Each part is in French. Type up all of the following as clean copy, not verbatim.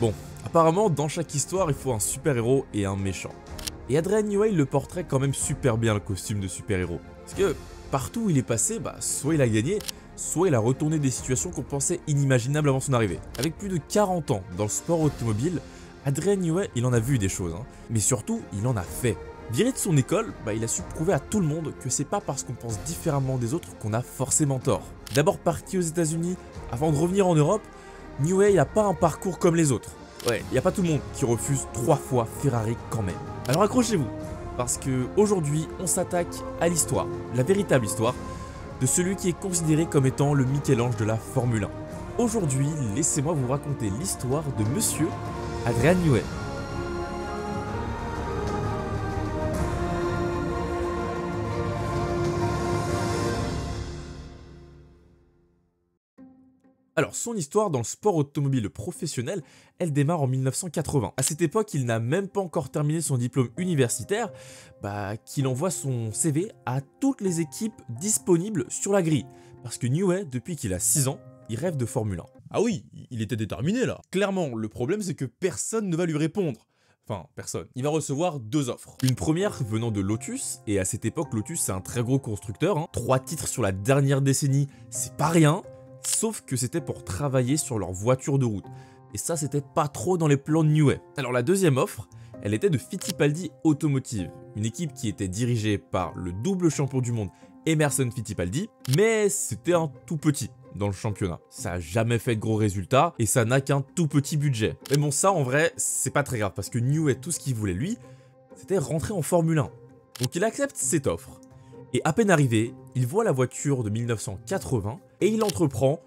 Bon, apparemment dans chaque histoire il faut un super-héros et un méchant. Et Adrian Newey le portrait quand même super bien le costume de super-héros. Parce que partout où il est passé, soit il a gagné, soit il a retourné des situations qu'on pensait inimaginables avant son arrivée. Avec plus de 40 ans dans le sport automobile, Adrian Newey il en a vu des choses, mais surtout il en a fait. Viré de son école, il a su prouver à tout le monde que c'est pas parce qu'on pense différemment des autres qu'on a forcément tort. D'abord parti aux États-Unis, avant de revenir en Europe, Newey n'a pas un parcours comme les autres. Ouais, il n'y a pas tout le monde qui refuse 3 fois Ferrari quand même. Alors accrochez-vous, parce que aujourd'hui on s'attaque à l'histoire, la véritable histoire, de celui qui est considéré comme étant le Michel-Ange de la Formule 1. Aujourd'hui, laissez-moi vous raconter l'histoire de monsieur Adrian Newey. Alors, son histoire dans le sport automobile professionnel, elle démarre en 1980. À cette époque, il n'a même pas encore terminé son diplôme universitaire, qu'il envoie son CV à toutes les équipes disponibles sur la grille. Parce que Newey, depuis qu'il a 6 ans, il rêve de Formule 1. Ah oui, il était déterminé là. Clairement, le problème c'est que personne ne va lui répondre. Enfin, personne. Il va recevoir 2 offres. Une première venant de Lotus, et à cette époque, Lotus c'est un très gros constructeur. 3 titres sur la dernière décennie, c'est pas rien. Sauf que c'était pour travailler sur leur voiture de route. Et ça, c'était pas trop dans les plans de Newey. Alors la deuxième offre, elle était de Fittipaldi Automotive, une équipe qui était dirigée par le double champion du monde Emerson Fittipaldi, mais c'était un tout petit dans le championnat. Ça a jamais fait de gros résultats et ça n'a qu'un tout petit budget. Mais bon, ça en vrai, c'est pas très grave parce que Newey, tout ce qu'il voulait lui, c'était rentrer en Formule 1. Donc il accepte cette offre. Et à peine arrivé, il voit la voiture de 1980 et il entreprend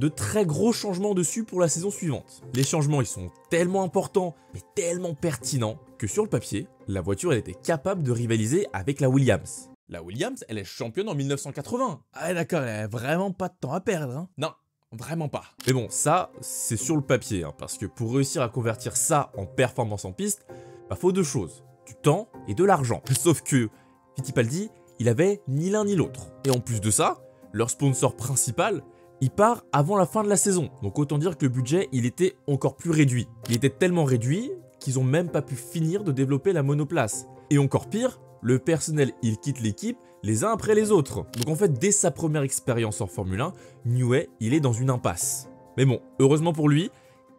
de très gros changements dessus pour la saison suivante. Les changements ils sont tellement importants mais tellement pertinents que sur le papier, la voiture elle était capable de rivaliser avec la Williams. La Williams, elle est championne en 1980. Ah d'accord, elle a vraiment pas de temps à perdre. Non, vraiment pas. Mais bon, ça, c'est sur le papier, parce que pour réussir à convertir ça en performance en piste, faut 2 choses, du temps et de l'argent. Sauf que Fittipaldi, il avait ni l'un ni l'autre. Et en plus de ça, leur sponsor principal, il part avant la fin de la saison. Donc autant dire que le budget, il était encore plus réduit. Il était tellement réduit qu'ils ont même pas pu finir de développer la monoplace. Et encore pire, le personnel, il quitte l'équipe les uns après les autres. Donc en fait, dès sa première expérience en Formule 1, Newey, il est dans une impasse. Mais bon, heureusement pour lui,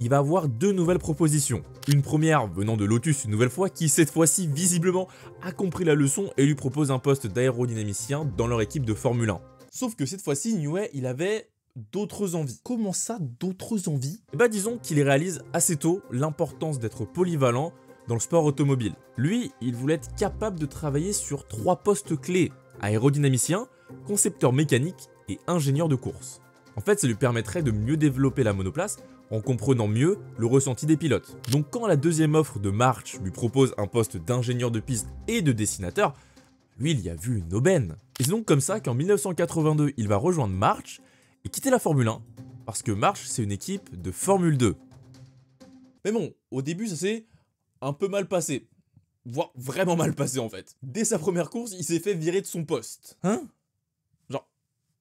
il va avoir 2 nouvelles propositions. Une première venant de Lotus une nouvelle fois, qui cette fois-ci, visiblement, a compris la leçon et lui propose un poste d'aérodynamicien dans leur équipe de Formule 1. Sauf que cette fois-ci, Newey, il avait d'autres envies. Comment ça, d'autres envies? Disons qu'il réalise assez tôt l'importance d'être polyvalent dans le sport automobile. Lui, il voulait être capable de travailler sur 3 postes clés: aérodynamicien, concepteur mécanique et ingénieur de course. En fait, ça lui permettrait de mieux développer la monoplace en comprenant mieux le ressenti des pilotes. Donc quand la deuxième offre de March lui propose un poste d'ingénieur de piste et de dessinateur, lui il y a vu une aubaine. Et c'est donc comme ça qu'en 1982, il va rejoindre March et quitter la Formule 1, parce que March c'est une équipe de Formule 2. Mais bon, au début ça s'est un peu mal passé. Voire vraiment mal passé en fait. Dès sa première course, il s'est fait virer de son poste. Hein? Genre,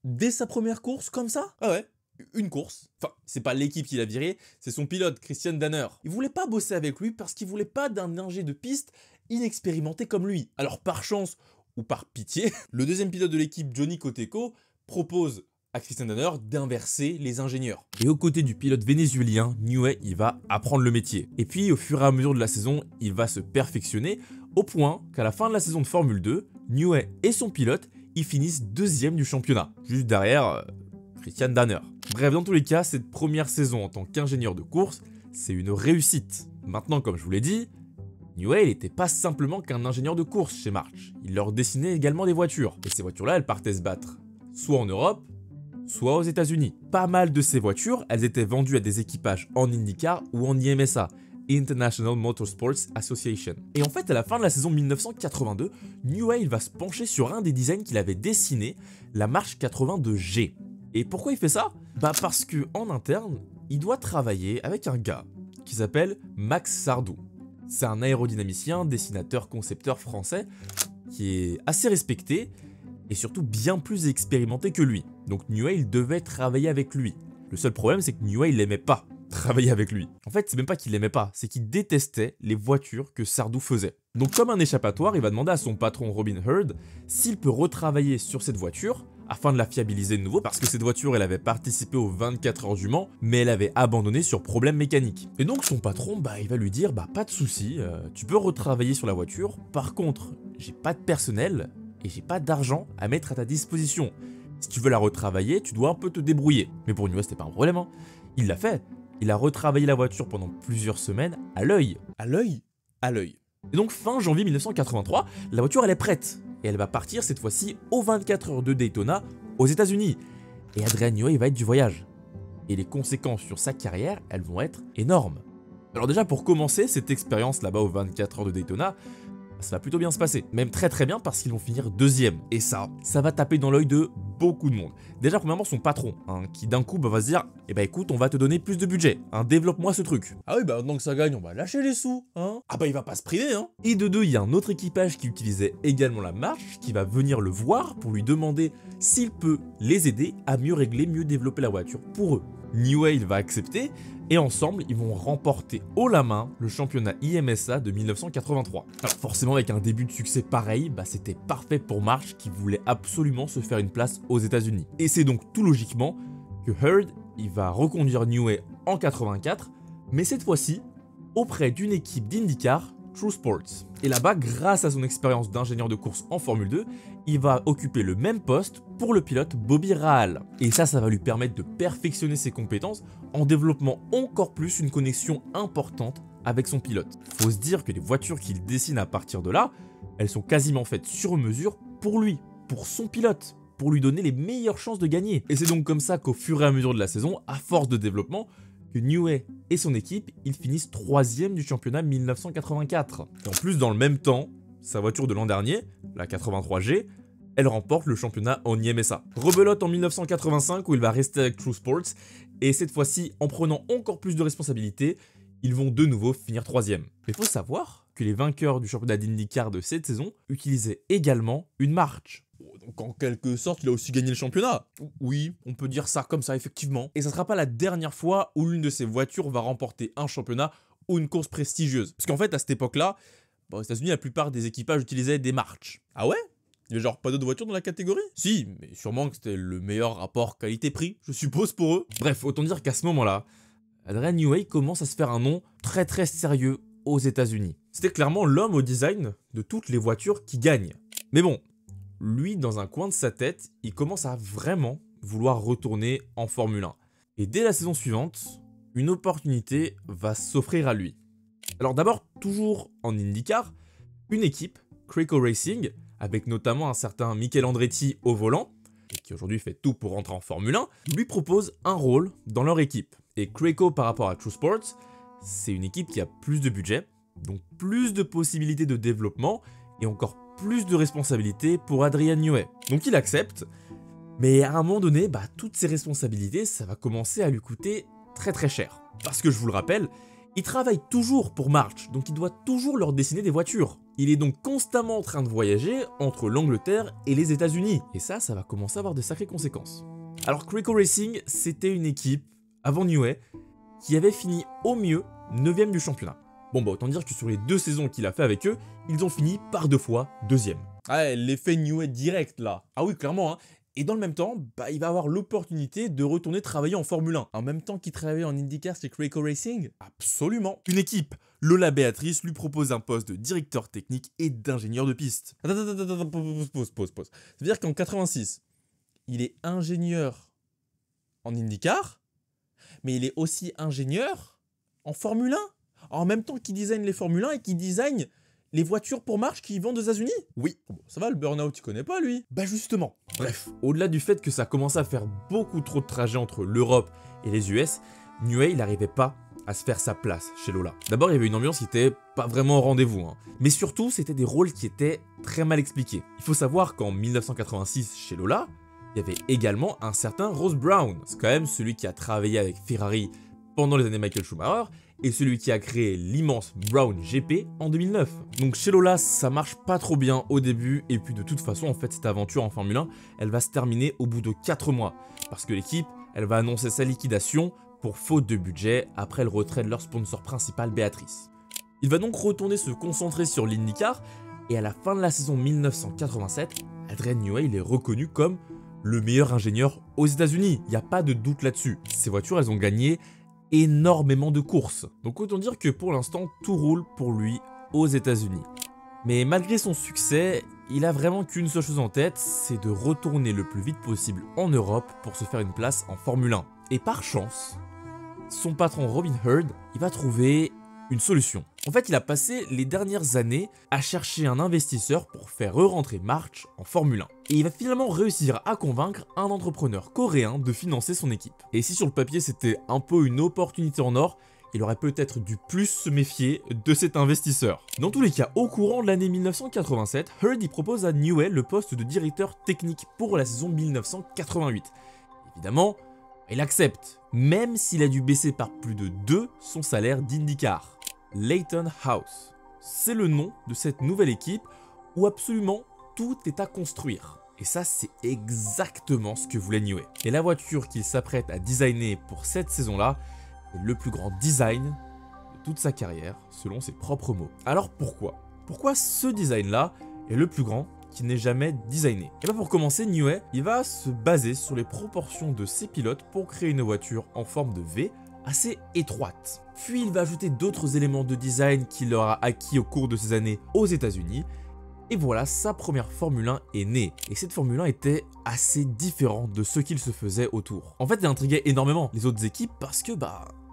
dès sa première course comme ça? Ah ouais, une course. Enfin, c'est pas l'équipe qui l'a viré, c'est son pilote, Christian Danner. Il voulait pas bosser avec lui parce qu'il voulait pas d'un ingé de piste inexpérimenté comme lui. Alors par chance, ou par pitié, le deuxième pilote de l'équipe, Johnny Coteco, propose à Christian Danner d'inverser les ingénieurs. Et aux côtés du pilote vénézuélien, Newey, il va apprendre le métier. Et puis au fur et à mesure de la saison, il va se perfectionner au point qu'à la fin de la saison de Formule 2, Newey et son pilote, ils finissent 2e du championnat, juste derrière Christian Danner. Bref, dans tous les cas, cette première saison en tant qu'ingénieur de course, c'est une réussite. Maintenant, comme je vous l'ai dit, Newey, il n'était pas simplement qu'un ingénieur de course chez March. Il leur dessinait également des voitures. Et ces voitures-là, elles partaient se battre, soit en Europe, soit aux États-Unis. Pas mal de ces voitures, elles étaient vendues à des équipages en IndyCar ou en IMSA, International Motorsports Association. Et en fait, à la fin de la saison 1982, Newey il va se pencher sur un des designs qu'il avait dessiné, la March 82G. Et pourquoi il fait ça? Parce que en interne, il doit travailler avec un gars qui s'appelle Max Sardou. C'est un aérodynamicien, dessinateur, concepteur français qui est assez respecté et surtout bien plus expérimenté que lui. Donc Newey il devait travailler avec lui. Le seul problème c'est que Newey il l'aimait pas. travailler avec lui. En fait, c'est même pas qu'il l'aimait pas, c'est qu'il détestait les voitures que Sardou faisait. Donc comme un échappatoire, il va demander à son patron Robin Herd s'il peut retravailler sur cette voiture afin de la fiabiliser de nouveau, parce que cette voiture, elle avait participé aux 24 heures du Mans, mais elle avait abandonné sur problème mécanique. Et donc son patron, il va lui dire, pas de souci, tu peux retravailler sur la voiture, par contre, j'ai pas de personnel et j'ai pas d'argent à mettre à ta disposition. Si tu veux la retravailler, tu dois un peu te débrouiller. Mais pour Newey, c'était pas un problème, hein. Il l'a fait. Il a retravaillé la voiture pendant plusieurs semaines à l'œil. À l'œil? À l'œil. Et donc fin janvier 1983, la voiture elle est prête. Et elle va partir cette fois-ci aux 24 heures de Daytona aux États-Unis. Et Adrian Newey va être du voyage. Et les conséquences sur sa carrière, elles vont être énormes. Alors déjà pour commencer, cette expérience là-bas aux 24 heures de Daytona, ça va plutôt bien se passer, même très bien parce qu'ils vont finir deuxième. Et ça va taper dans l'œil de beaucoup de monde. Déjà premièrement son patron, qui d'un coup va se dire, écoute, on va te donner plus de budget, développe-moi ce truc. Ah oui, maintenant que ça gagne, on va lâcher les sous, hein. Ah il va pas se priver, hein. Et de deux, il y a un autre équipage qui utilisait également la marche, qui va venir le voir pour lui demander s'il peut les aider à mieux régler, mieux développer la voiture pour eux. Newey va accepter, et ensemble, ils vont remporter haut la main le championnat IMSA de 1983. Alors forcément, avec un début de succès pareil, c'était parfait pour Marsh qui voulait absolument se faire une place aux États-Unis. Et c'est donc tout logiquement que Herd, il va reconduire Newey en 84, mais cette fois-ci auprès d'une équipe d'IndyCar, True Sports. Et là-bas, grâce à son expérience d'ingénieur de course en Formule 2, il va occuper le même poste pour le pilote Bobby Rahal. Et ça va lui permettre de perfectionner ses compétences en développant encore plus une connexion importante avec son pilote. Faut se dire que les voitures qu'il dessine à partir de là, elles sont quasiment faites sur mesure pour lui, pour son pilote, pour lui donner les meilleures chances de gagner. Et c'est donc comme ça qu'au fur et à mesure de la saison, à force de développement, que Newey et son équipe, ils finissent 3e du championnat 1984. Et en plus, dans le même temps, sa voiture de l'an dernier, la 83G, elle remporte le championnat en IMSA. Rebelote en 1985 où il va rester avec True Sports, et cette fois-ci, en prenant encore plus de responsabilités, ils vont de nouveau finir 3e. Mais il faut savoir que les vainqueurs du championnat d'IndyCar de cette saison utilisaient également une marche. Donc en quelque sorte, il a aussi gagné le championnat. Oui, on peut dire ça comme ça, effectivement. Et ça sera pas la dernière fois où l'une de ces voitures va remporter un championnat ou une course prestigieuse. Parce qu'en fait, à cette époque-là, aux États-Unis, la plupart des équipages utilisaient des marches. Ah ouais? Il y avait genre pas d'autres voitures dans la catégorie? Si, mais sûrement que c'était le meilleur rapport qualité-prix, je suppose, pour eux. Bref, autant dire qu'à ce moment-là, Adrian Newey commence à se faire un nom très sérieux aux États-Unis. C'était clairement l'homme au design de toutes les voitures qui gagnent. Mais bon, lui, dans un coin de sa tête, il commence à vraiment vouloir retourner en Formule 1. Et dès la saison suivante, une opportunité va s'offrir à lui. Alors d'abord, toujours en IndyCar, une équipe, Creco Racing, avec notamment un certain Michele Andretti au volant, et qui aujourd'hui fait tout pour rentrer en Formule 1, lui propose un rôle dans leur équipe. Et Creco, par rapport à True Sports, c'est une équipe qui a plus de budget, donc plus de possibilités de développement, et encore plus de responsabilités pour Adrian Newey. Donc il accepte, mais à un moment donné, toutes ces responsabilités, ça va commencer à lui coûter très cher. Parce que je vous le rappelle, il travaille toujours pour March, donc il doit toujours leur dessiner des voitures. Il est donc constamment en train de voyager entre l'Angleterre et les États-Unis. Et ça va commencer à avoir de sacrées conséquences. Alors Creco Racing, c'était une équipe, avant Newey, qui avait fini au mieux 9e du championnat. Bon autant dire que sur les 2 saisons qu'il a fait avec eux, ils ont fini par 2 fois 2e. Ah, l'effet Newey direct là. Ah oui, clairement, hein. Et dans le même temps, il va avoir l'opportunité de retourner travailler en Formule 1. En même temps qu'il travaillait en IndyCar chez Creco Racing? Absolument. Une équipe, Lola Beatrice, lui propose un poste de directeur technique et d'ingénieur de piste. Attends, pause. C'est-à-dire qu'en 86, il est ingénieur en IndyCar, mais il est aussi ingénieur en Formule 1. En même temps qu'il design les Formule 1 et qu'il design les voitures pour marche qui vendent aux États-Unis? Oui. Bon, ça va, le burn-out, tu connais pas, lui? Justement. Bref, au-delà du fait que ça commençait à faire beaucoup trop de trajets entre l'Europe et les US, Newey, il n'arrivait pas à se faire sa place chez Lola. D'abord, il y avait une ambiance qui était pas vraiment au rendez-vous, mais surtout, c'était des rôles qui étaient très mal expliqués. Il faut savoir qu'en 1986, chez Lola, il y avait également un certain Ross Brown. C'est quand même celui qui a travaillé avec Ferrari pendant les années Michael Schumacher, et celui qui a créé l'immense Brown GP en 2009. Donc chez Lola, ça marche pas trop bien au début, et puis de toute façon, en fait, cette aventure en Formule 1, elle va se terminer au bout de 4 mois, parce que l'équipe, elle va annoncer sa liquidation pour faute de budget après le retrait de leur sponsor principal Beatrice. Il va donc retourner se concentrer sur l'IndyCar et à la fin de la saison 1987, Adrian Newey il est reconnu comme le meilleur ingénieur aux États-Unis. Il n'y a pas de doute là-dessus. Ces voitures, elles ont gagné énormément de courses. Donc autant dire que pour l'instant, tout roule pour lui aux États-Unis. Mais malgré son succès, il a vraiment qu'une seule chose en tête, c'est de retourner le plus vite possible en Europe pour se faire une place en Formule 1. Et par chance, son patron Robin Herd, il va trouver une solution. En fait, il a passé les dernières années à chercher un investisseur pour faire re-rentrer March en Formule 1. Et il va finalement réussir à convaincre un entrepreneur coréen de financer son équipe. Et si sur le papier c'était un peu une opportunité en or, il aurait peut-être dû plus se méfier de cet investisseur. Dans tous les cas, au courant de l'année 1987, Herd y propose à Newey le poste de directeur technique pour la saison 1988. Évidemment, il accepte, même s'il a dû baisser par plus de 2 son salaire d'IndyCar. Leyton House, c'est le nom de cette nouvelle équipe où absolument tout est à construire. Et ça, c'est exactement ce que voulait Newey. Et la voiture qu'il s'apprête à designer pour cette saison-là est le plus grand design de toute sa carrière, selon ses propres mots. Alors pourquoi? Pourquoi ce design-là est le plus grand qui n'ait jamais designé? Et bien pour commencer, Newey, il va se baser sur les proportions de ses pilotes pour créer une voiture en forme de V assez étroite. Puis il va ajouter d'autres éléments de design qu'il aura acquis au cours de ces années aux États-Unis. Et voilà, sa première Formule 1 est née. Et cette Formule 1 était assez différente de ce qu'il se faisait autour. En fait, elle intriguait énormément les autres équipes parce que,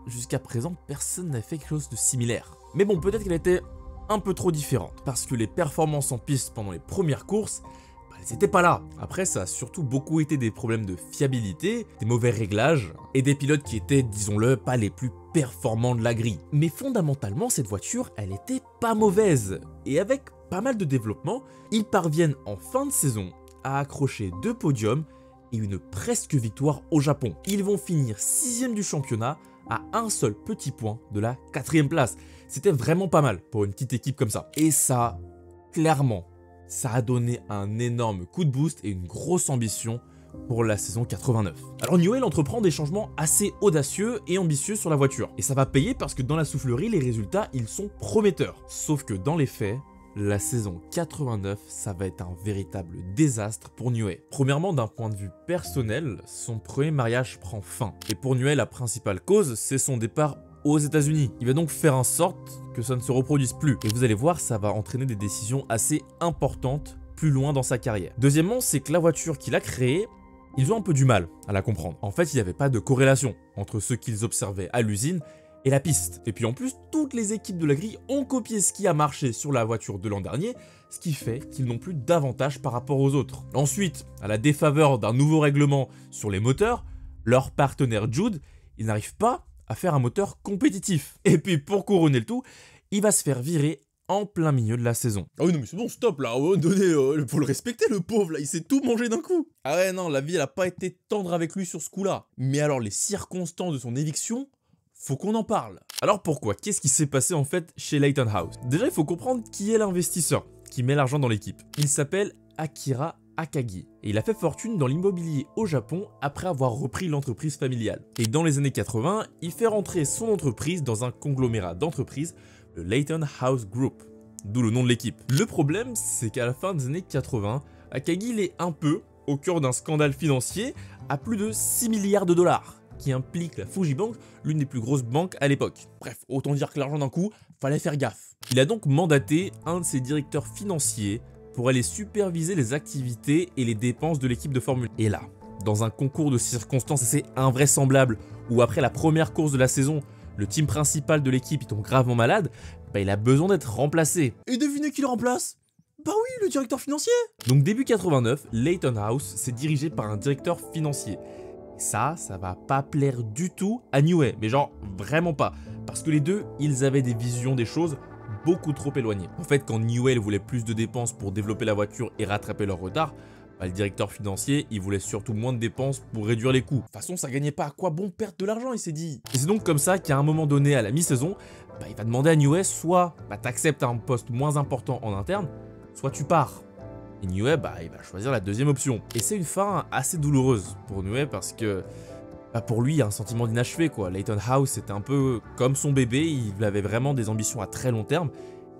jusqu'à présent, personne n'avait fait quelque chose de similaire. Mais bon, peut-être qu'elle était un peu trop différente parce que les performances en piste pendant les premières courses, elles n'étaient pas là. Après, ça a surtout beaucoup été des problèmes de fiabilité, des mauvais réglages et des pilotes qui étaient, disons-le, pas les plus performants de la grille. Mais fondamentalement, cette voiture, elle était pas mauvaise. Et avec pas mal de développement, ils parviennent en fin de saison à accrocher 2 podiums et une presque victoire au Japon. Ils vont finir 6e du championnat à un seul petit point de la 4e place. C'était vraiment pas mal pour une petite équipe comme ça. Et ça, clairement, ça a donné un énorme coup de boost et une grosse ambition pour la saison 89. Alors Newey entreprend des changements assez audacieux et ambitieux sur la voiture. Et ça va payer parce que dans la soufflerie, les résultats, ils sont prometteurs. Sauf que dans les faits, la saison 89, ça va être un véritable désastre pour Newey. Premièrement, d'un point de vue personnel, son premier mariage prend fin. Et pour Newey, la principale cause, c'est son départ aux États-Unis. Il va donc faire en sorte que ça ne se reproduise plus. Et vous allez voir, ça va entraîner des décisions assez importantes plus loin dans sa carrière. Deuxièmement, c'est que la voiture qu'il a créée, ils ont un peu du mal à la comprendre. En fait, il n'y avait pas de corrélation entre ce qu'ils observaient à l'usine et la piste. Et puis en plus, toutes les équipes de la grille ont copié ce qui a marché sur la voiture de l'an dernier, ce qui fait qu'ils n'ont plus d'avantage par rapport aux autres. Ensuite, à la défaveur d'un nouveau règlement sur les moteurs, leur partenaire Jude, il n'arrive pas à faire un moteur compétitif. Et puis pour couronner le tout, il va se faire virer en plein milieu de la saison. Ah oui, non mais c'est bon, stop là, faut le respecter le pauvre là, il s'est tout mangé d'un coup. Ah ouais, non, la vie elle a pas été tendre avec lui sur ce coup-là. Mais alors les circonstances de son éviction, faut qu'on en parle. Alors pourquoi? Qu'est-ce qui s'est passé en fait chez Leyton House? Déjà, il faut comprendre qui est l'investisseur qui met l'argent dans l'équipe. Il s'appelle Akira Akagi et il a fait fortune dans l'immobilier au Japon après avoir repris l'entreprise familiale. Et dans les années 80, il fait rentrer son entreprise dans un conglomérat d'entreprises, le Leyton House Group, d'où le nom de l'équipe. Le problème, c'est qu'à la fin des années 80, Akagi il est un peu au cœur d'un scandale financier à plus de 6 milliards de dollars, qui implique la Fujibank, l'une des plus grosses banques à l'époque. Bref, autant dire que l'argent d'un coup, fallait faire gaffe. Il a donc mandaté un de ses directeurs financiers pour aller superviser les activités et les dépenses de l'équipe de Formule 1. Et là, dans un concours de circonstances assez invraisemblable, où après la première course de la saison, le team principal de l'équipe tombe gravement malade, il a besoin d'être remplacé. Et devinez qui le remplace? Bah oui, le directeur financier. Donc début 89, Leyton House s'est dirigé par un directeur financier. Ça va pas plaire du tout à Newey, mais genre vraiment pas. Parce que les deux, ils avaient des visions des choses beaucoup trop éloignées. En fait, quand Newey voulait plus de dépenses pour développer la voiture et rattraper leur retard, le directeur financier, il voulait surtout moins de dépenses pour réduire les coûts. De toute façon, ça gagnait pas, à quoi bon perdre de l'argent, il s'est dit. Et c'est donc comme ça qu'à un moment donné, à la mi-saison, il va demander à Newey soit t'acceptes un poste moins important en interne, soit tu pars. Et Newey, il va choisir la deuxième option. Et c'est une fin assez douloureuse pour Newey parce que Bah pour lui, il y a un sentiment d'inachevé quoi. Leyton House c'était un peu comme son bébé, il avait vraiment des ambitions à très long terme.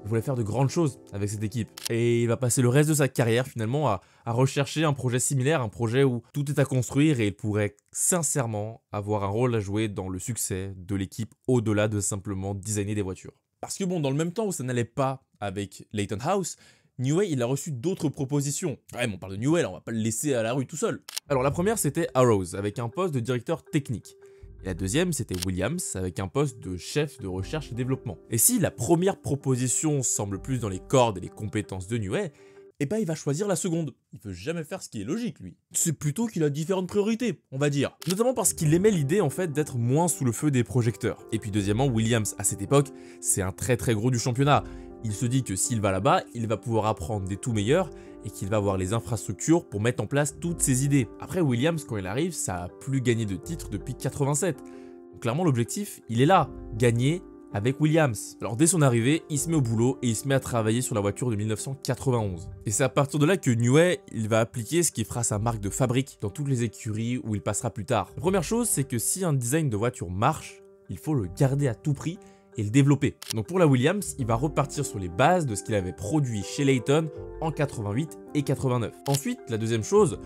Il voulait faire de grandes choses avec cette équipe. Et il va passer le reste de sa carrière finalement à rechercher un projet similaire, un projet où tout est à construire et il pourrait sincèrement avoir un rôle à jouer dans le succès de l'équipe au-delà de simplement designer des voitures. Parce que bon, dans le même temps où ça n'allait pas avec Leyton House, Newey il a reçu d'autres propositions. Ouais, mais on parle de Newey, là, on va pas le laisser à la rue tout seul. Alors la première c'était Arrows avec un poste de directeur technique. Et la deuxième, c'était Williams, avec un poste de chef de recherche et développement. Et si la première proposition semble plus dans les cordes et les compétences de Newey, eh ben il va choisir la seconde. Il veut jamais faire ce qui est logique, lui. C'est plutôt qu'il a différentes priorités, on va dire. Notamment parce qu'il aimait l'idée, en fait, d'être moins sous le feu des projecteurs. Et puis deuxièmement, Williams, à cette époque, c'est un très gros du championnat. Il se dit que s'il va là-bas, il va pouvoir apprendre des tout meilleurs et qu'il va avoir les infrastructures pour mettre en place toutes ses idées. Après, Williams, quand il arrive, ça a plus gagné de titres depuis 87. Donc clairement, l'objectif, il est là, gagner avec Williams. Alors dès son arrivée, il se met au boulot et il se met à travailler sur la voiture de 1991. Et c'est à partir de là que Newey, il va appliquer ce qui fera sa marque de fabrique dans toutes les écuries où il passera plus tard. La première chose, c'est que si un design de voiture marche, il faut le garder à tout prix et le développer. Donc pour la Williams, il va repartir sur les bases de ce qu'il avait produit chez Leyton en 88 et 89. Ensuite, la deuxième chose,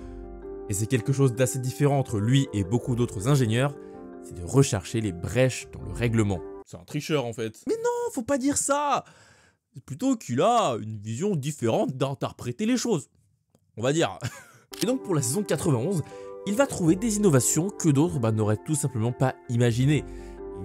et c'est quelque chose d'assez différent entre lui et beaucoup d'autres ingénieurs, c'est de rechercher les brèches dans le règlement. C'est un tricheur en fait. Mais non, faut pas dire ça! C'est plutôt qu'il a une vision différente d'interpréter les choses, on va dire. Et donc pour la saison 91, il va trouver des innovations que d'autres n'auraient tout simplement pas imaginées.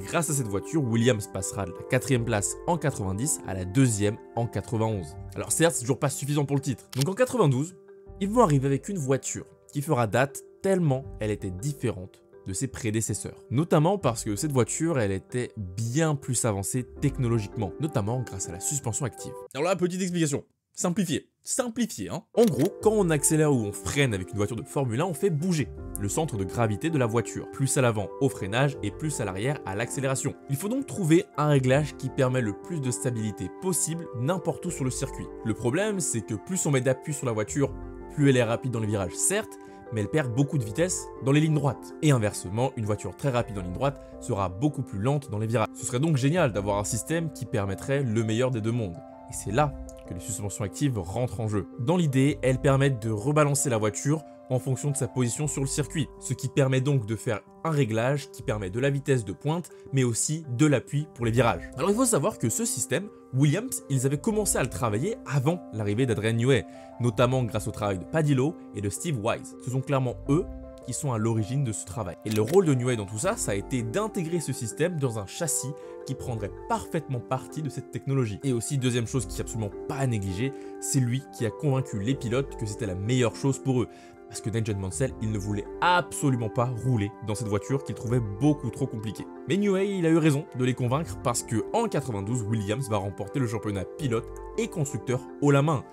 Grâce à cette voiture, Williams passera de la 4ème place en 90 à la 2ème en 91. Alors certes, c'est toujours pas suffisant pour le titre. Donc en 92, ils vont arriver avec une voiture qui fera date tellement elle était différente de ses prédécesseurs. Notamment parce que cette voiture, elle était bien plus avancée technologiquement, notamment grâce à la suspension active. Alors là, petite explication. Simplifié, hein. En gros, quand on accélère ou on freine avec une voiture de Formule 1, on fait bouger le centre de gravité de la voiture, plus à l'avant au freinage et plus à l'arrière à l'accélération. Il faut donc trouver un réglage qui permet le plus de stabilité possible n'importe où sur le circuit. Le problème, c'est que plus on met d'appui sur la voiture, plus elle est rapide dans les virages, certes, mais elle perd beaucoup de vitesse dans les lignes droites. Et inversement, une voiture très rapide en ligne droite sera beaucoup plus lente dans les virages. Ce serait donc génial d'avoir un système qui permettrait le meilleur des deux mondes. Et c'est là que les suspensions actives rentrent en jeu. Dans l'idée, elles permettent de rebalancer la voiture en fonction de sa position sur le circuit, ce qui permet donc de faire un réglage qui permet de la vitesse de pointe, mais aussi de l'appui pour les virages. Alors il faut savoir que ce système, Williams, ils avaient commencé à le travailler avant l'arrivée d'Adrian Newey, notamment grâce au travail de Paddy Lowe et de Steve Wise. Ce sont clairement eux qui sont à l'origine de ce travail. Et le rôle de Newey dans tout ça, ça a été d'intégrer ce système dans un châssis qui prendrait parfaitement partie de cette technologie. Et aussi, deuxième chose qui est absolument pas à négliger, c'est lui qui a convaincu les pilotes que c'était la meilleure chose pour eux. Parce que Nigel Mansell, il ne voulait absolument pas rouler dans cette voiture qu'il trouvait beaucoup trop compliquée. Mais Newey, il a eu raison de les convaincre parce que en 92, Williams va remporter le championnat pilote et constructeur haut la main.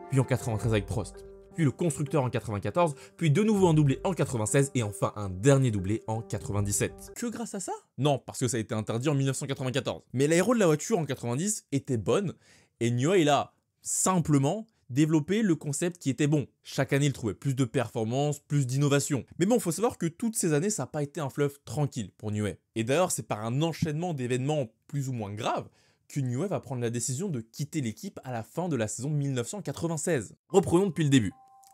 Puis en 93 avec Prost. Puis le constructeur en 94, puis de nouveau un doublé en 96 et enfin un dernier doublé en 97. Que grâce à ça? Non, parce que ça a été interdit en 1994. Mais l'aéro de la voiture en 90 était bonne et Newey, il a simplement développer le concept qui était bon. Chaque année, il trouvait plus de performance, plus d'innovation. Mais bon, il faut savoir que toutes ces années, ça n'a pas été un fleuve tranquille pour Newey. Et d'ailleurs, c'est par un enchaînement d'événements plus ou moins graves que Newey va prendre la décision de quitter l'équipe à la fin de la saison 1996. Reprenons depuis le début.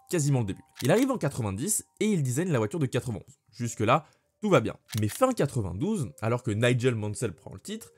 Quasiment le début. Il arrive en 90 et il design la voiture de 91. Jusque-là, tout va bien. Mais fin 92, alors que Nigel Mansell prend le titre,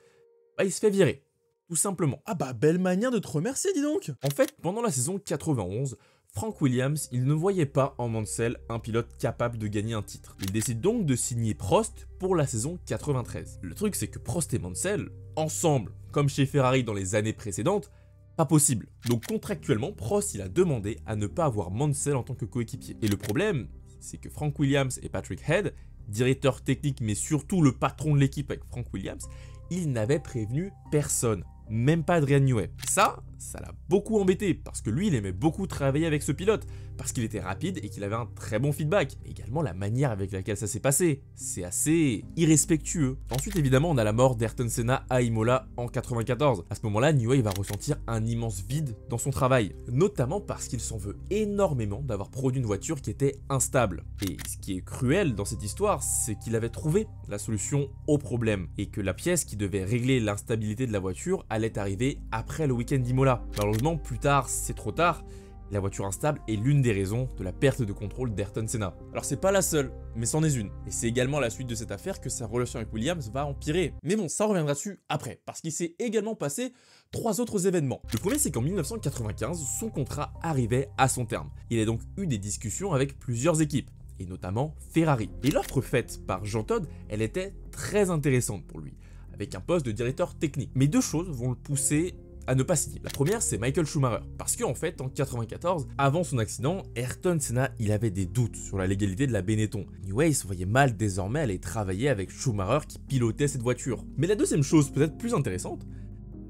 il se fait virer. Tout simplement. Ah bah, belle manière de te remercier, dis donc. En fait, pendant la saison 91, Frank Williams, il ne voyait pas en Mansell un pilote capable de gagner un titre. Il décide donc de signer Prost pour la saison 93. Le truc, c'est que Prost et Mansell, ensemble, comme chez Ferrari dans les années précédentes, pas possible. Donc contractuellement, Prost, il a demandé à ne pas avoir Mansell en tant que coéquipier. Et le problème, c'est que Frank Williams et Patrick Head, directeur technique mais surtout le patron de l'équipe avec Frank Williams, ils n'avaient prévenu personne. même pas Adrian Newey. Ça l'a beaucoup embêté, parce que lui, il aimait beaucoup travailler avec ce pilote, parce qu'il était rapide et qu'il avait un très bon feedback. Mais également la manière avec laquelle ça s'est passé, c'est assez irrespectueux. Ensuite, évidemment, on a la mort d'Ayrton Senna à Imola en 94. À ce moment-là, Newey va ressentir un immense vide dans son travail, notamment parce qu'il s'en veut énormément d'avoir produit une voiture qui était instable. Et ce qui est cruel dans cette histoire, c'est qu'il avait trouvé la solution au problème, et que la pièce qui devait régler l'instabilité de la voiture allait arriver après le week-end d'Imola. Malheureusement, plus tard, c'est trop tard. La voiture instable est l'une des raisons de la perte de contrôle d'Ayrton Senna. Alors c'est pas la seule, mais c'en est une. Et c'est également à la suite de cette affaire que sa relation avec Williams va empirer. Mais bon, ça reviendra dessus après, parce qu'il s'est également passé 3 autres événements. Le premier, c'est qu'en 1995, son contrat arrivait à son terme. Il a donc eu des discussions avec plusieurs équipes, et notamment Ferrari. Et l'offre faite par Jean Todt, elle était très intéressante pour lui, avec un poste de directeur technique. Mais deux choses vont le pousser à ne pas signer. La première, c'est Michael Schumacher. Parce qu'en fait, en 94, avant son accident, Ayrton Senna, il avait des doutes sur la légalité de la Benetton. Newey se voyait mal désormais aller travailler avec Schumacher qui pilotait cette voiture. Mais la deuxième chose, peut-être plus intéressante,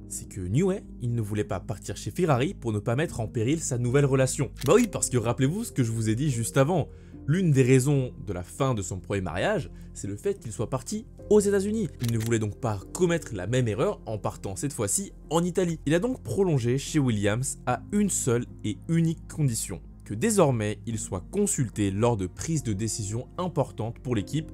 c'est que Newey, il ne voulait pas partir chez Ferrari pour ne pas mettre en péril sa nouvelle relation. Bah oui, parce que rappelez-vous ce que je vous ai dit juste avant. L'une des raisons de la fin de son premier mariage, c'est le fait qu'il soit parti aux États-Unis. Il ne voulait donc pas commettre la même erreur en partant cette fois-ci en Italie. Il a donc prolongé chez Williams à une seule et unique condition, que désormais il soit consulté lors de prises de décision importantes pour l'équipe,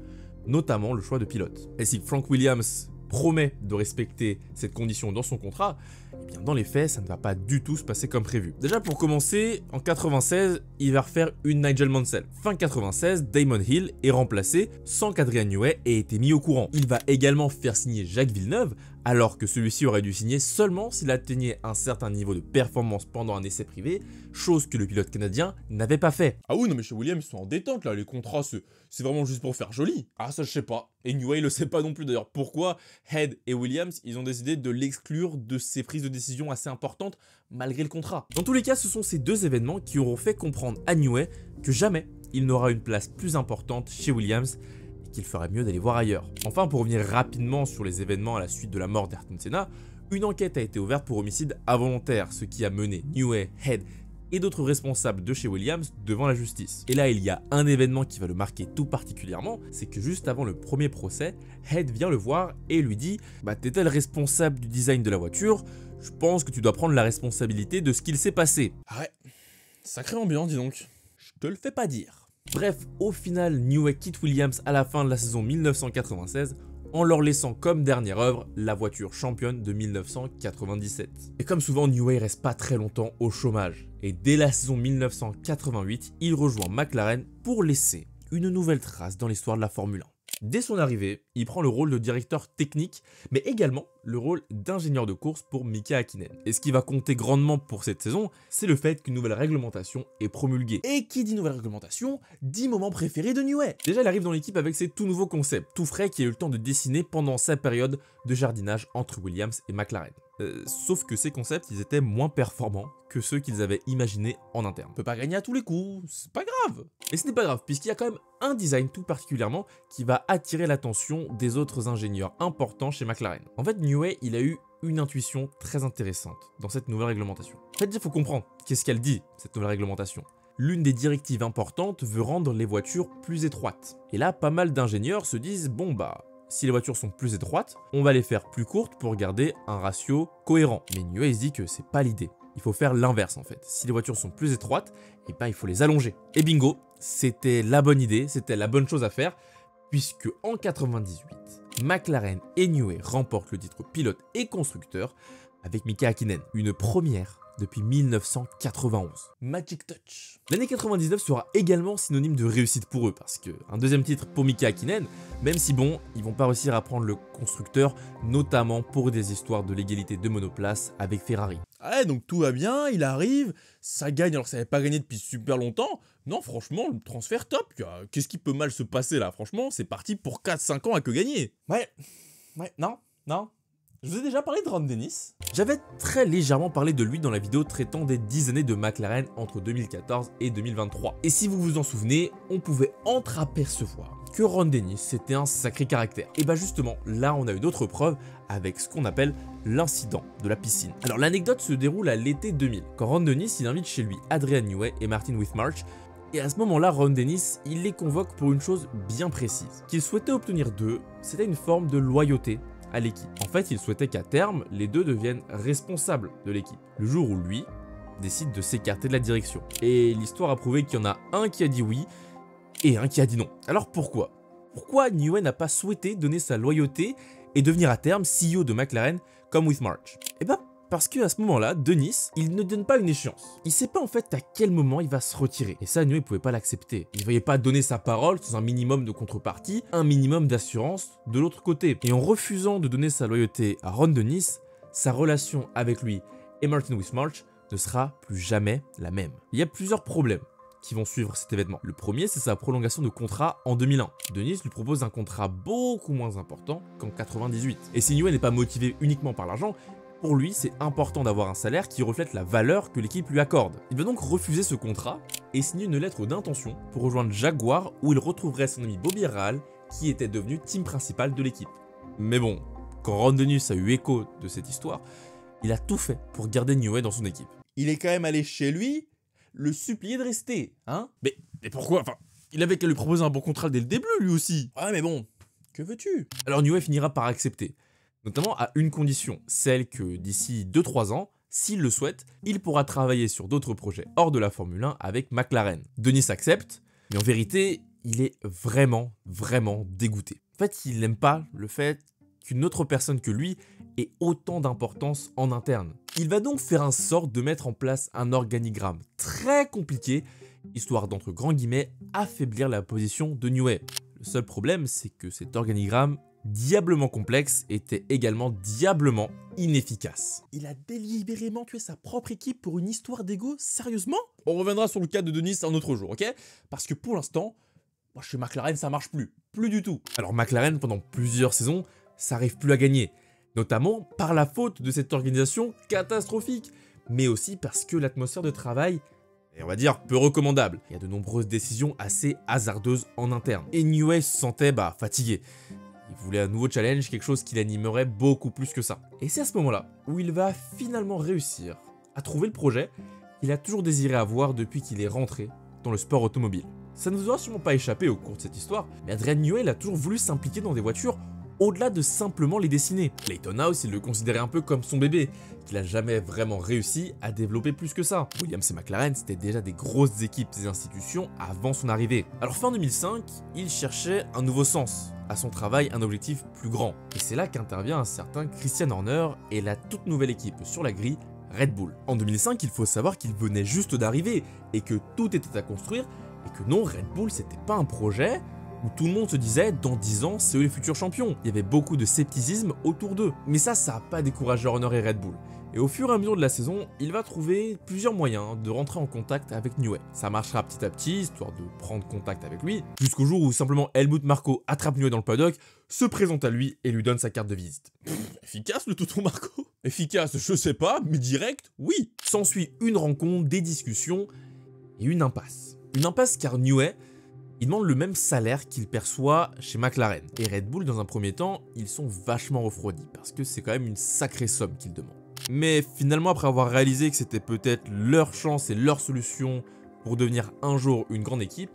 notamment le choix de pilote. Et si Frank Williams promet de respecter cette condition dans son contrat, eh bien dans les faits, ça ne va pas du tout se passer comme prévu. Déjà pour commencer, en 96, il va refaire une Nigel Mansell. Fin 96, Damon Hill est remplacé sans qu'Adrian Newey ait été mis au courant. Il va également faire signer Jacques Villeneuve, alors que celui-ci aurait dû signer seulement s'il atteignait un certain niveau de performance pendant un essai privé, chose que le pilote canadien n'avait pas fait. Ah oui, non mais chez Williams, ils sont en détente là, les contrats, c'est vraiment juste pour faire joli. Ah ça je sais pas. Et Newey le sait pas non plus d'ailleurs. Pourquoi Head et Williams, ils ont décidé de l'exclure de ces prises de décision assez importantes malgré le contrat. Dans tous les cas, ce sont ces deux événements qui auront fait comprendre à Newey que jamais il n'aura une place plus importante chez Williams, qu'il ferait mieux d'aller voir ailleurs. Enfin, pour revenir rapidement sur les événements à la suite de la mort d'Ayrton Senna, une enquête a été ouverte pour homicide involontaire, ce qui a mené Newey, Head et d'autres responsables de chez Williams devant la justice. Et là, il y a un événement qui va le marquer tout particulièrement, c'est que juste avant le premier procès, Head vient le voir et lui dit « Bah t'étais le responsable du design de la voiture, je pense que tu dois prendre la responsabilité de ce qu'il s'est passé. » Ah ouais, sacrée ambiance dis donc, je te le fais pas dire. Bref, au final, Newey quitte Williams à la fin de la saison 1996 en leur laissant comme dernière œuvre la voiture championne de 1997. Et comme souvent, Newey reste pas très longtemps au chômage, et dès la saison 1988, il rejoint McLaren pour laisser une nouvelle trace dans l'histoire de la Formule 1. Dès son arrivée, il prend le rôle de directeur technique, mais également le rôle d'ingénieur de course pour Mika Häkkinen. Et ce qui va compter grandement pour cette saison, c'est le fait qu'une nouvelle réglementation est promulguée. Et qui dit nouvelle réglementation, dit moment préféré de Newey. Déjà, il arrive dans l'équipe avec ses tout nouveaux concepts, tout frais qu'il a eu le temps de dessiner pendant sa période de jardinage entre Williams et McLaren. Sauf que ces concepts, ils étaient moins performants que ceux qu'ils avaient imaginés en interne. On peut pas gagner à tous les coups, c'est pas grave. Et ce n'est pas grave, puisqu'il y a quand même un design tout particulièrement qui va attirer l'attention des autres ingénieurs importants chez McLaren. En fait, Newey, il a eu une intuition très intéressante dans cette nouvelle réglementation. En fait, il faut comprendre qu'est-ce qu'elle dit, cette nouvelle réglementation. L'une des directives importantes veut rendre les voitures plus étroites. Et là, pas mal d'ingénieurs se disent, bon bah, si les voitures sont plus étroites, on va les faire plus courtes pour garder un ratio cohérent. Mais Newey se dit que c'est pas l'idée. Il faut faire l'inverse en fait. Si les voitures sont plus étroites, eh ben, il faut les allonger. Et bingo, c'était la bonne idée, c'était la bonne chose à faire, puisque en 98, McLaren et Newey remportent le titre pilote et constructeur avec Mika Häkkinen. Une première depuis 1991. Magic Touch. L'année 99 sera également synonyme de réussite pour eux, parce qu'un deuxième titre pour Mika Häkkinen, même si bon, ils vont pas réussir à prendre le constructeur, notamment pour des histoires de l'égalité de monoplace avec Ferrari. Ouais, donc tout va bien, il arrive, ça gagne alors que ça n'avait pas gagné depuis super longtemps. Non, franchement, le transfert top. Qu'est-ce qui peut mal se passer là? Franchement, c'est parti pour 4-5 ans à que gagner. Ouais, non. Je vous ai déjà parlé de Ron Dennis. J'avais très légèrement parlé de lui dans la vidéo traitant des 10 années de McLaren entre 2014 et 2023. Et si vous vous en souvenez, on pouvait entreapercevoir que Ron Dennis c'était un sacré caractère. Et bah justement, là on a une autre preuve avec ce qu'on appelle l'incident de la piscine. Alors l'anecdote se déroule à l'été 2000, quand Ron Dennis il invite chez lui Adrian Newey et Martin Whitmarsh. Et à ce moment-là, Ron Dennis, il les convoque pour une chose bien précise. Qu'il souhaitait obtenir d'eux, c'était une forme de loyauté à l'équipe. En fait, il souhaitait qu'à terme, les deux deviennent responsables de l'équipe. Le jour où lui décide de s'écarter de la direction. Et l'histoire a prouvé qu'il y en a un qui a dit oui et un qui a dit non. Alors pourquoi? Pourquoi Newey n'a pas souhaité donner sa loyauté et devenir à terme CEO de McLaren comme Whitmarsh? Eh ben, parce qu'à ce moment-là, Dennis, il ne donne pas une échéance. Il sait pas en fait à quel moment il va se retirer. Et ça, Newey pouvait pas l'accepter. Il ne voyait pas donner sa parole sans un minimum de contrepartie, un minimum d'assurance de l'autre côté. Et en refusant de donner sa loyauté à Ron Dennis, sa relation avec lui et Martin Whitmarsh ne sera plus jamais la même. Il y a plusieurs problèmes qui vont suivre cet événement. Le premier, c'est sa prolongation de contrat en 2001. Dennis lui propose un contrat beaucoup moins important qu'en 98. Et si Newey n'est pas motivé uniquement par l'argent, pour lui, c'est important d'avoir un salaire qui reflète la valeur que l'équipe lui accorde. Il va donc refuser ce contrat et signer une lettre d'intention pour rejoindre Jaguar où il retrouverait son ami Bobby Rahal qui était devenu team principal de l'équipe. Mais bon, quand Ron Dennis a eu écho de cette histoire, il a tout fait pour garder Newey dans son équipe. Il est quand même allé chez lui le supplier de rester, hein? Mais pourquoi? Enfin, il avait qu'à lui proposer un bon contrat dès le début lui aussi. Ouais mais bon, que veux-tu? Alors Newey finira par accepter. Notamment à une condition, celle que d'ici 2-3 ans, s'il le souhaite, il pourra travailler sur d'autres projets hors de la Formule 1 avec McLaren. Dennis accepte, mais en vérité, il est vraiment dégoûté. En fait, il n'aime pas le fait qu'une autre personne que lui ait autant d'importance en interne. Il va donc faire en sorte de mettre en place un organigramme très compliqué, histoire d'entre grands guillemets affaiblir la position de Newey. Le seul problème, c'est que cet organigramme diablement complexe était également diablement inefficace. Il a délibérément tué sa propre équipe pour une histoire d'ego, sérieusement? On reviendra sur le cas de Dennis un autre jour, ok? Parce que pour l'instant, moi chez McLaren ça marche plus du tout. Alors McLaren pendant plusieurs saisons, ça n'arrive plus à gagner, notamment par la faute de cette organisation catastrophique, mais aussi parce que l'atmosphère de travail est, on va dire, peu recommandable. Il y a de nombreuses décisions assez hasardeuses en interne. Et Newey se sentait fatigué. Il voulait un nouveau challenge, quelque chose qui l'animerait beaucoup plus que ça. Et c'est à ce moment-là où il va finalement réussir à trouver le projet qu'il a toujours désiré avoir depuis qu'il est rentré dans le sport automobile. Ça ne vous aura sûrement pas échappé au cours de cette histoire, mais Adrian Newey a toujours voulu s'impliquer dans des voitures au-delà de simplement les dessiner. Clayton House, il le considérait un peu comme son bébé, qu'il a jamais vraiment réussi à développer plus que ça. Williams et McLaren, c'était déjà des grosses équipes et institutions avant son arrivée. Alors fin 2005, il cherchait un nouveau sens à son travail, un objectif plus grand. Et c'est là qu'intervient un certain Christian Horner et la toute nouvelle équipe sur la grille, Red Bull. En 2005, il faut savoir qu'il venait juste d'arriver et que tout était à construire et que non, Red Bull, c'était pas un projet où tout le monde se disait dans 10 ans c'est eux les futurs champions. Il y avait beaucoup de scepticisme autour d'eux. Mais ça n'a pas découragé Horner et Red Bull. Et au fur et à mesure de la saison, il va trouver plusieurs moyens de rentrer en contact avec Newey. Ça marchera petit à petit, histoire de prendre contact avec lui, jusqu'au jour où simplement Helmut Marko attrape Newey dans le paddock, se présente à lui et lui donne sa carte de visite. Efficace le tonton Marko? Efficace, je sais pas, mais direct, oui. S'ensuit une rencontre, des discussions et une impasse. Une impasse car Newey, il demande le même salaire qu'il perçoit chez McLaren. Et Red Bull, dans un premier temps, ils sont vachement refroidis parce que c'est quand même une sacrée somme qu'ils demandent. Mais finalement, après avoir réalisé que c'était peut-être leur chance et leur solution pour devenir un jour une grande équipe,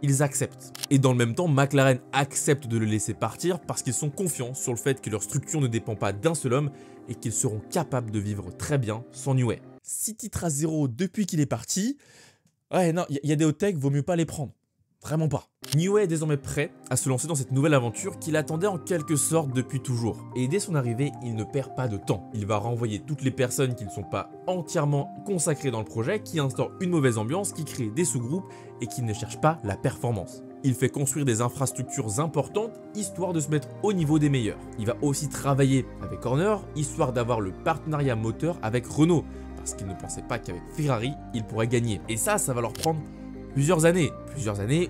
ils acceptent. Et dans le même temps, McLaren accepte de le laisser partir parce qu'ils sont confiants sur le fait que leur structure ne dépend pas d'un seul homme et qu'ils seront capables de vivre très bien sans Newey. 6 titres à 0 depuis qu'il est parti. Ouais, non, il y a des hot takes, vaut mieux pas les prendre. Vraiment pas. Newey est désormais prêt à se lancer dans cette nouvelle aventure qu'il attendait en quelque sorte depuis toujours. Et dès son arrivée, il ne perd pas de temps. Il va renvoyer toutes les personnes qui ne sont pas entièrement consacrées dans le projet, qui instaurent une mauvaise ambiance, qui créent des sous-groupes et qui ne cherchent pas la performance. Il fait construire des infrastructures importantes, histoire de se mettre au niveau des meilleurs. Il va aussi travailler avec Horner, histoire d'avoir le partenariat moteur avec Renault, parce qu'il ne pensait pas qu'avec Ferrari, il pourrait gagner. Et ça va leur prendre plusieurs années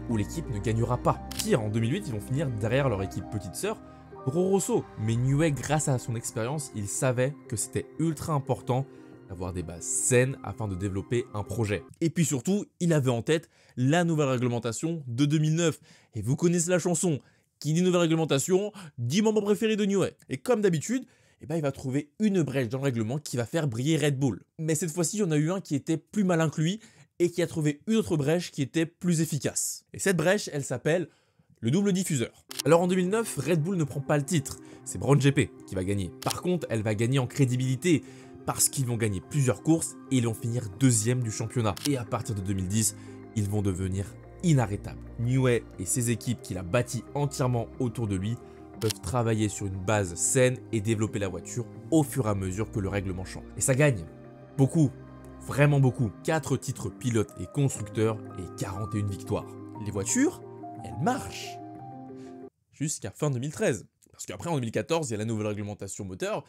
où l'équipe ne gagnera pas. Pire, en 2008, ils vont finir derrière leur équipe petite sœur, Toro Rosso. Mais Newey, grâce à son expérience, il savait que c'était ultra important d'avoir des bases saines afin de développer un projet. Et puis surtout, il avait en tête la nouvelle réglementation de 2009. Et vous connaissez la chanson, qui dit nouvelle réglementation, dit membre préféré de Newey. Et comme d'habitude, il va trouver une brèche dans le règlement qui va faire briller Red Bull. Mais cette fois-ci, il y en a eu un qui était plus malin que lui et qui a trouvé une autre brèche qui était plus efficace. Et cette brèche, elle s'appelle le double diffuseur. Alors en 2009, Red Bull ne prend pas le titre, c'est Brown GP qui va gagner. Par contre, elle va gagner en crédibilité parce qu'ils vont gagner plusieurs courses et ils vont finir deuxième du championnat. Et à partir de 2010, ils vont devenir inarrêtables. Newey et ses équipes qu'il a bâties entièrement autour de lui peuvent travailler sur une base saine et développer la voiture au fur et à mesure que le règlement change. Et ça gagne beaucoup, vraiment beaucoup. 4 titres pilote et constructeur et 41 victoires. Les voitures, elles marchent jusqu'à fin 2013. Parce qu'après en 2014, il y a la nouvelle réglementation moteur.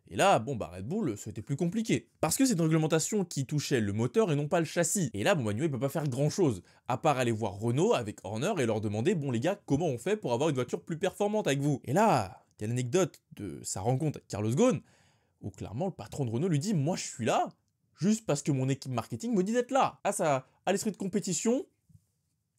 Et là, Red Bull, c'était plus compliqué. Parce que c'est une réglementation qui touchait le moteur et non pas le châssis. Et là, Newey peut pas faire grand chose, à part aller voir Renault avec Horner et leur demander, les gars, comment on fait pour avoir une voiture plus performante avec vous? Et là, il y a l'anecdote de sa rencontre avec Carlos Ghosn, où clairement, le patron de Renault lui dit, moi je suis là, juste parce que mon équipe marketing me dit d'être là. Ah, ça, à l'esprit de compétition,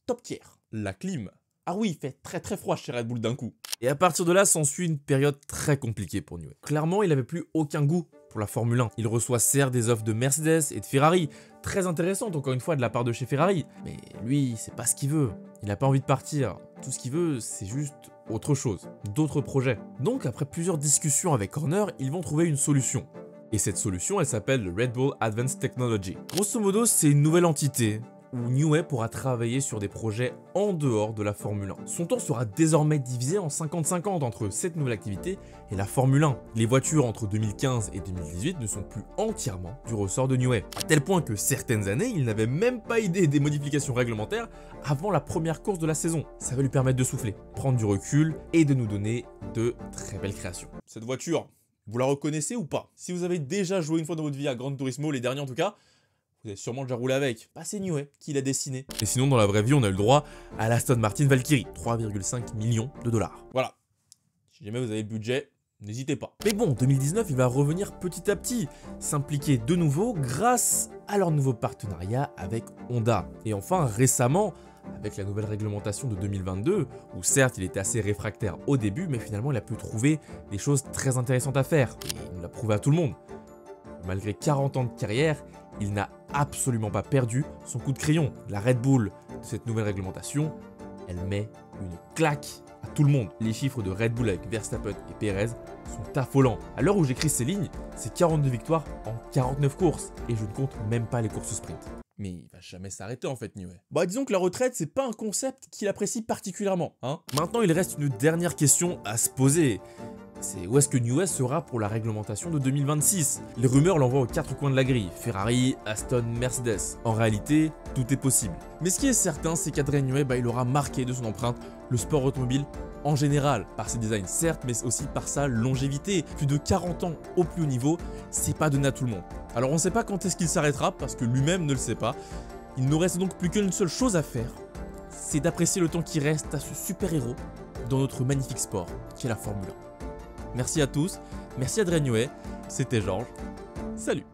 top tier. La clim. Ah oui, il fait très très froid chez Red Bull d'un coup. Et à partir de là, s'ensuit une période très compliquée pour Newey. Clairement, il n'avait plus aucun goût pour la Formule 1. Il reçoit certes des offres de Mercedes et de Ferrari, très intéressantes encore une fois de la part de chez Ferrari. Mais lui, c'est pas ce qu'il veut. Il n'a pas envie de partir. Tout ce qu'il veut, c'est juste autre chose, d'autres projets. Donc après plusieurs discussions avec Horner, ils vont trouver une solution. Et cette solution, elle s'appelle le Red Bull Advanced Technology. Grosso modo, c'est une nouvelle entité où Newey pourra travailler sur des projets en dehors de la Formule 1. Son temps sera désormais divisé en 50-50 entre cette nouvelle activité et la Formule 1. Les voitures entre 2015 et 2018 ne sont plus entièrement du ressort de Newey, à tel point que certaines années, il n'avait même pas idée des modifications réglementaires avant la première course de la saison. Ça va lui permettre de souffler, prendre du recul et de nous donner de très belles créations. Cette voiture, vous la reconnaissez ou pas? Si vous avez déjà joué une fois dans votre vie à Gran Turismo, les derniers en tout cas, vous avez sûrement déjà roulé avec. C'est Newey qui l'a dessiné. Et sinon, dans la vraie vie, on a eu le droit à l'Aston Martin Valkyrie, 3,5 millions de dollars. Voilà. Si jamais vous avez le budget, n'hésitez pas. Mais bon, 2019, il va revenir petit à petit, s'impliquer de nouveau grâce à leur nouveau partenariat avec Honda. Et enfin, récemment, avec la nouvelle réglementation de 2022, où certes, il était assez réfractaire au début, mais finalement, il a pu trouver des choses très intéressantes à faire. Et il nous l'a prouvé à tout le monde. Malgré 40 ans de carrière, il n'a absolument pas perdu son coup de crayon. La Red Bull de cette nouvelle réglementation, elle met une claque à tout le monde. Les chiffres de Red Bull avec Verstappen et Perez sont affolants. À l'heure où j'écris ces lignes, c'est 42 victoires en 49 courses. Et je ne compte même pas les courses sprint. Mais il va jamais s'arrêter en fait, Newey. Disons que la retraite, c'est pas un concept qu'il apprécie particulièrement. Maintenant, il reste une dernière question à se poser. C'est où est-ce que Newey sera pour la réglementation de 2026? Les rumeurs l'envoient aux 4 coins de la grille, Ferrari, Aston, Mercedes. En réalité, tout est possible. Mais ce qui est certain, c'est qu'Adrian Newey, il aura marqué de son empreinte le sport automobile en général, par ses designs certes, mais aussi par sa longévité. Plus de 40 ans au plus haut niveau, c'est pas donné à tout le monde. Alors on ne sait pas quand est-ce qu'il s'arrêtera, parce que lui-même ne le sait pas. Il ne nous reste donc plus qu'une seule chose à faire, c'est d'apprécier le temps qui reste à ce super-héros dans notre magnifique sport, qui est la Formule 1. Merci à tous, merci Adrian Newey, c'était Georges, salut.